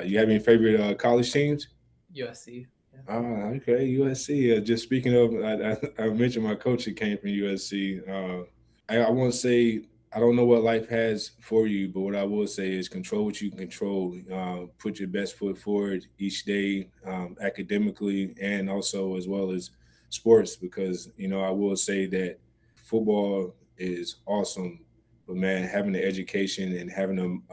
You have any favorite college teams? USC. Yeah. Okay, USC. Just speaking of, I mentioned my coach that came from USC. I won't say I don't know what life has for you, but what I will say is control what you can control. Put your best foot forward each day, academically and also as well as sports, because I will say that football is awesome, but man, having the education and having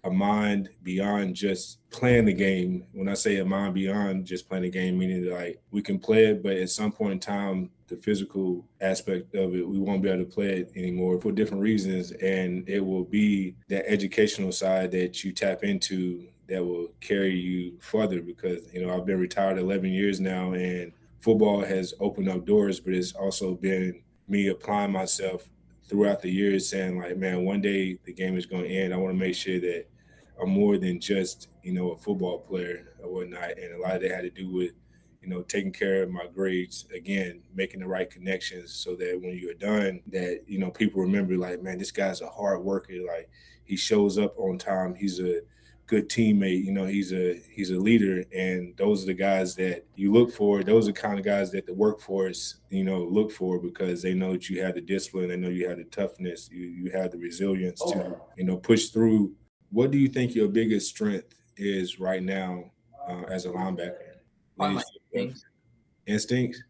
a mind beyond just playing the game. When I say a mind beyond just playing the game, meaning like we can play it, but at some point in time, the physical aspect of it, we won't be able to play it anymore for different reasons. And it will be that educational side that you tap into that will carry you further, because, I've been retired 11 years now, and football has opened up doors, but it's also been me applying myself throughout the years, saying like, man, one day the game is going to end. I want to make sure that I'm more than just a football player or whatnot. And a lot of that had to do with taking care of my grades, again, making the right connections so that when you're done, that people remember like, man, this guy's a hard worker. Like, he shows up on time. He's a good teammate. He's a leader, and those are the guys that you look for. Those are the kind of guys that the workforce look for, because they know that you have the discipline. They know you have the toughness. You have the resilience to push through. What do you think your biggest strength is right now as a linebacker? Probably my Leadership, instincts. instincts.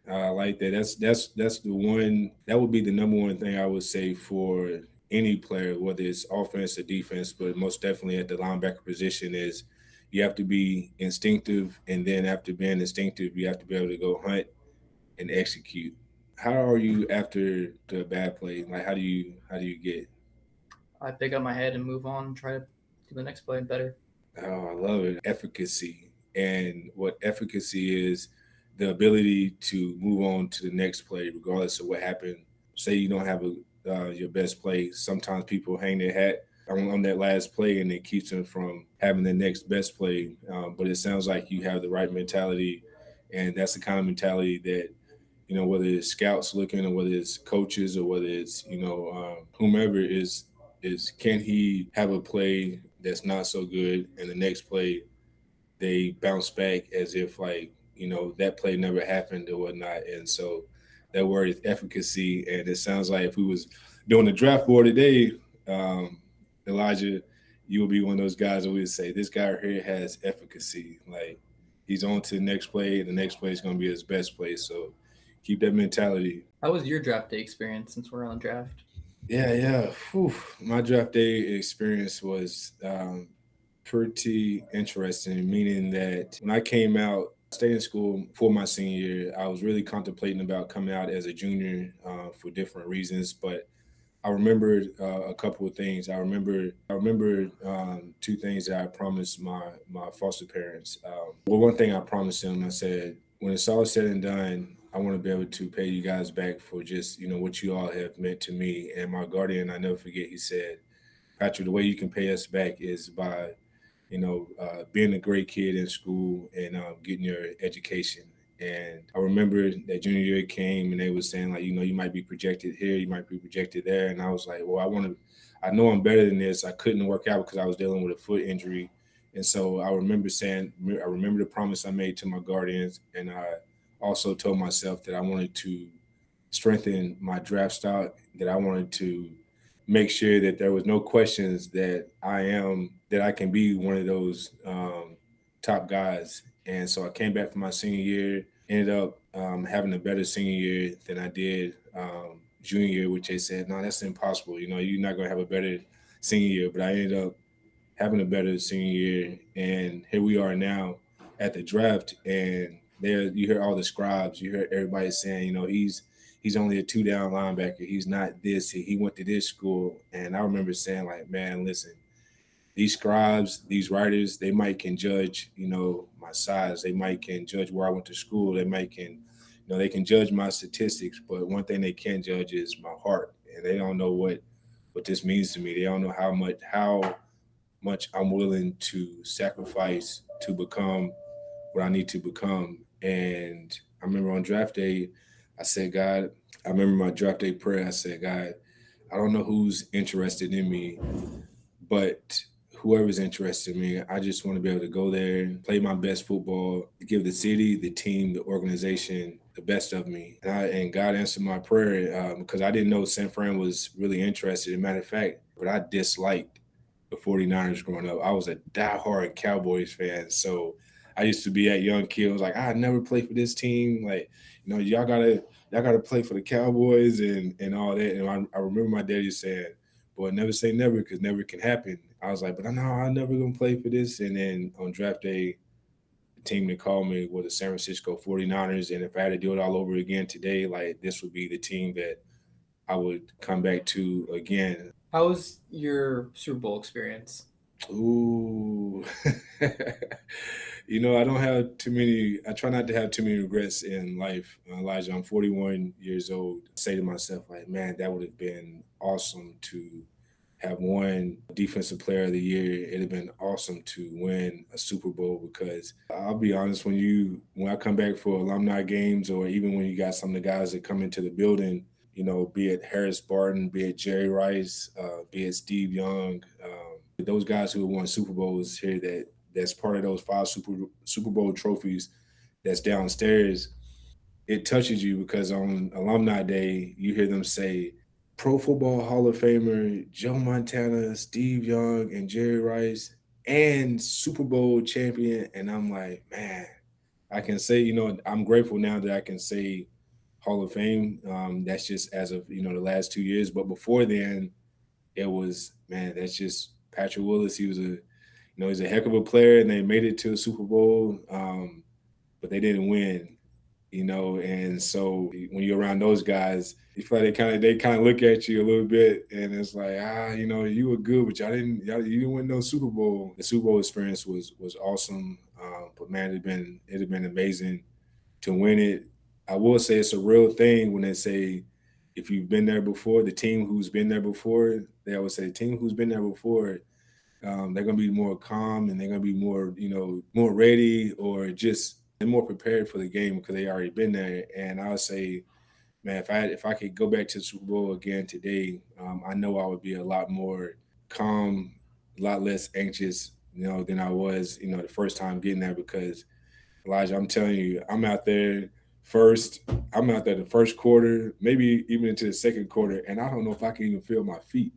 I like that. That's the one. That would be the number one thing I would say for any player, whether it's offense or defense, but most definitely at the linebacker position is you have to be instinctive, and then after being instinctive, you have to be able to go hunt and execute. How are you after the bad play? Like, how do you get? I pick up my head and move on and try to do the next play better. Oh, I love it. Efficacy. And what efficacy is, the ability to move on to the next play, regardless of what happened. Say you don't have your best play. Sometimes people hang their hat on that last play, and it keeps them from having the next best play. But it sounds like you have the right mentality. And that's the kind of mentality that, whether it's scouts looking, or whether it's coaches, or whether it's, whomever is can he have a play that's not so good, and the next play they bounce back as if like that play never happened or whatnot. And so that word is efficacy, and it sounds like if we was doing the draft board today, um, Elijah, you would be one of those guys that would say this guy right here has efficacy. Like, he's on to the next play, and the next play is going to be his best play. So keep that mentality. How was your draft day experience since we're on the draft? Yeah, yeah. Whew. My draft day experience was pretty interesting, meaning that when I came out, stayed in school for my senior year, I was really contemplating about coming out as a junior for different reasons. But I remembered a couple of things. I remember two things that I promised my foster parents. Well, one thing I promised them, I said, when it's all said and done, I want to be able to pay you guys back for just what you all have meant to me. And my guardian, I never forget, he said, Patrick, the way you can pay us back is by being a great kid in school and getting your education. And I remember that junior year came, and they was saying like, you might be projected here, you might be projected there, and I was like, well, I know I'm better than this. I couldn't work out because I was dealing with a foot injury, and so I remember the promise I made to my guardians, and I also told myself that I wanted to strengthen my draft stock, that I wanted to make sure that there was no questions that I can be one of those top guys. And so I came back from my senior year, ended up having a better senior year than I did junior year, which they said, no, that's impossible. You're not going to have a better senior year. But I ended up having a better senior year, and here we are now at the draft. And there, you hear all the scribes, you hear everybody saying, he's only a two down linebacker. He's not this. He went to this school. And I remember saying like, man, listen, these scribes, these writers, they might can judge, my size. They might can judge where I went to school. They might can, they can judge my statistics. But one thing they can't judge is my heart. And they don't know what this means to me. They don't know how much I'm willing to sacrifice to become what I need to become. And I remember on draft day, I said, God, I remember my draft day prayer. I said, God, I don't know who's interested in me, but whoever's interested in me. I just want to be able to go there and play my best football, give the city, the team, the organization the best of me. And God answered my prayer because I didn't know San Fran was really interested. As a matter of fact, but I disliked the 49ers growing up. I was a diehard Cowboys fan. So I used to be at young kid. I was like, I never play for this team. Like, y'all gotta play for the Cowboys and all that. And I remember my daddy saying, boy, never say never because never can happen. I was like, but I know I'm never gonna play for this. And then on draft day, the team that called me was the San Francisco 49ers. And if I had to do it all over again today, like this would be the team that I would come back to again. How was your Super Bowl experience? Ooh. I don't have too many, I try not to have too many regrets in life. Elijah, I'm 41 years old. I say to myself, like, man, that would have been awesome to have won Defensive Player of the Year. It'd have been awesome to win a Super Bowl because I'll be honest, when I come back for alumni games or even when you got some of the guys that come into the building, be it Harris Barton, be it Jerry Rice, be it Steve Young, those guys who have won Super Bowls here that's part of those five Super Bowl trophies that's downstairs. It touches you because on Alumni Day, you hear them say, Pro Football Hall of Famer Joe Montana, Steve Young, and Jerry Rice, and Super Bowl champion. And I'm like, man, I can say, I'm grateful now that I can say Hall of Fame. That's just as of the last 2 years. But before then, it was, man, that's just Patrick Willis. He's a heck of a player, and they made it to a Super Bowl, but they didn't win. And so when you're around those guys, you feel like they kind of look at you a little bit, and it's like, you were good, but you didn't win no Super Bowl. The Super Bowl experience was awesome, but man, it'd been amazing to win it. I will say it's a real thing when they say if you've been there before, the team who's been there before, they always say the team who's been there before, they're going to be more calm and they're going to be more ready or just they're more prepared for the game because they already been there. And I would say, man, if I could go back to the Super Bowl again today, I know I would be a lot more calm, a lot less anxious, than I was, the first time getting there because Elijah, I'm telling you, first. I'm out there the first quarter, maybe even into the second quarter, and I don't know if I can even feel my feet.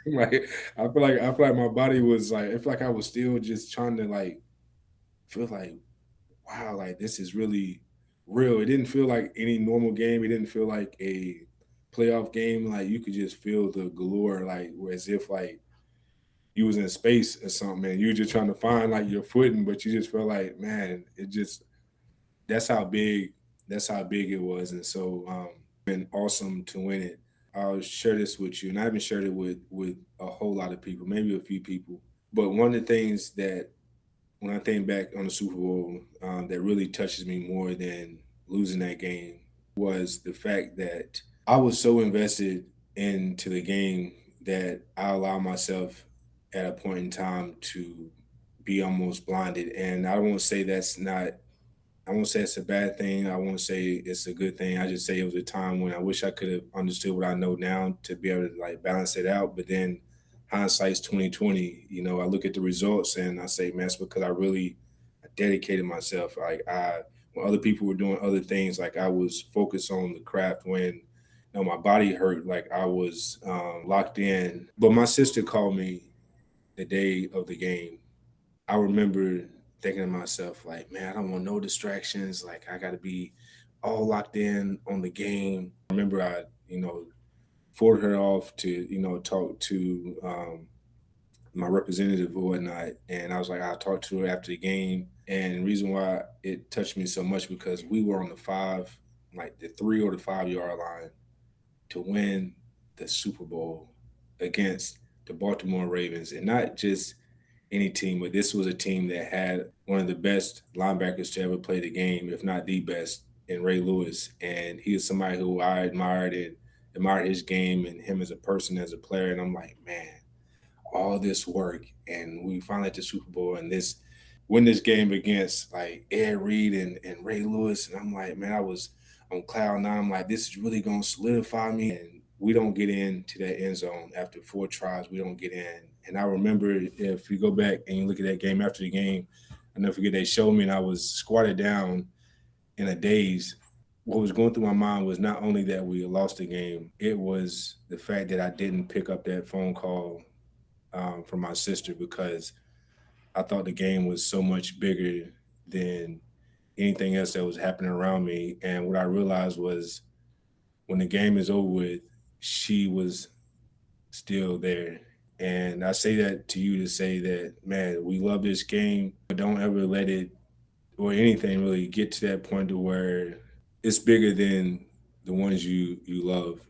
Like I feel like my body was like I feel like I was still just trying to like feel like wow, like this is really real. It didn't feel like any normal game. It didn't feel like a playoff game. Like you could just feel the galore, like as if like you was in space or something, man. You were just trying to find like your footing, but you just felt like, man, it just that's how big it was. And so been awesome to win it. I'll share this with you, and I haven't shared it with a whole lot of people, maybe a few people. But one of the things that when I think back on the Super Bowl, that really touches me more than losing that game was the fact that I was so invested into the game that I allowed myself at a point in time to be almost blinded. And I won't say it's a bad thing. I won't say it's a good thing. I just say it was a time when I wish I could have understood what I know now to be able to like balance it out. But then hindsight's 2020. I look at the results and I say, man, it's because I really dedicated myself. When other people were doing other things, like I was focused on the craft. When my body hurt, like I was locked in. But my sister called me the day of the game. I remember thinking to myself, like, man, I don't want no distractions. Like, I got to be all locked in on the game. I remember forwarded her off to, talk to my representative or whatnot. And I was like, I'll talk to her after the game. And the reason why it touched me so much because we were on the 3 or the 5 yard line to win the Super Bowl against the Baltimore Ravens. And not just any team, but this was a team that had one of the best linebackers to ever play the game, if not the best, in Ray Lewis. And he was somebody who I admired and admired his game and him as a person, as a player. And I'm like, man, all this work and we finally at the Super Bowl and this win this game against like Ed Reed and Ray Lewis. And I'm like, man, I was on cloud nine. I'm like, this is really gonna solidify me. And we don't get into that end zone after 4 tries. We don't get in. And I remember, if you go back and you look at that game after the game, I never forget, they showed me and I was squatted down in a daze. What was going through my mind was not only that we lost the game, it was the fact that I didn't pick up that phone call from my sister, because I thought the game was so much bigger than anything else that was happening around me. And what I realized was, when the game is over with, she was still there. And I say that to you to say that, man, we love this game, but don't ever let it, or anything really, get to that point to where it's bigger than the ones you love.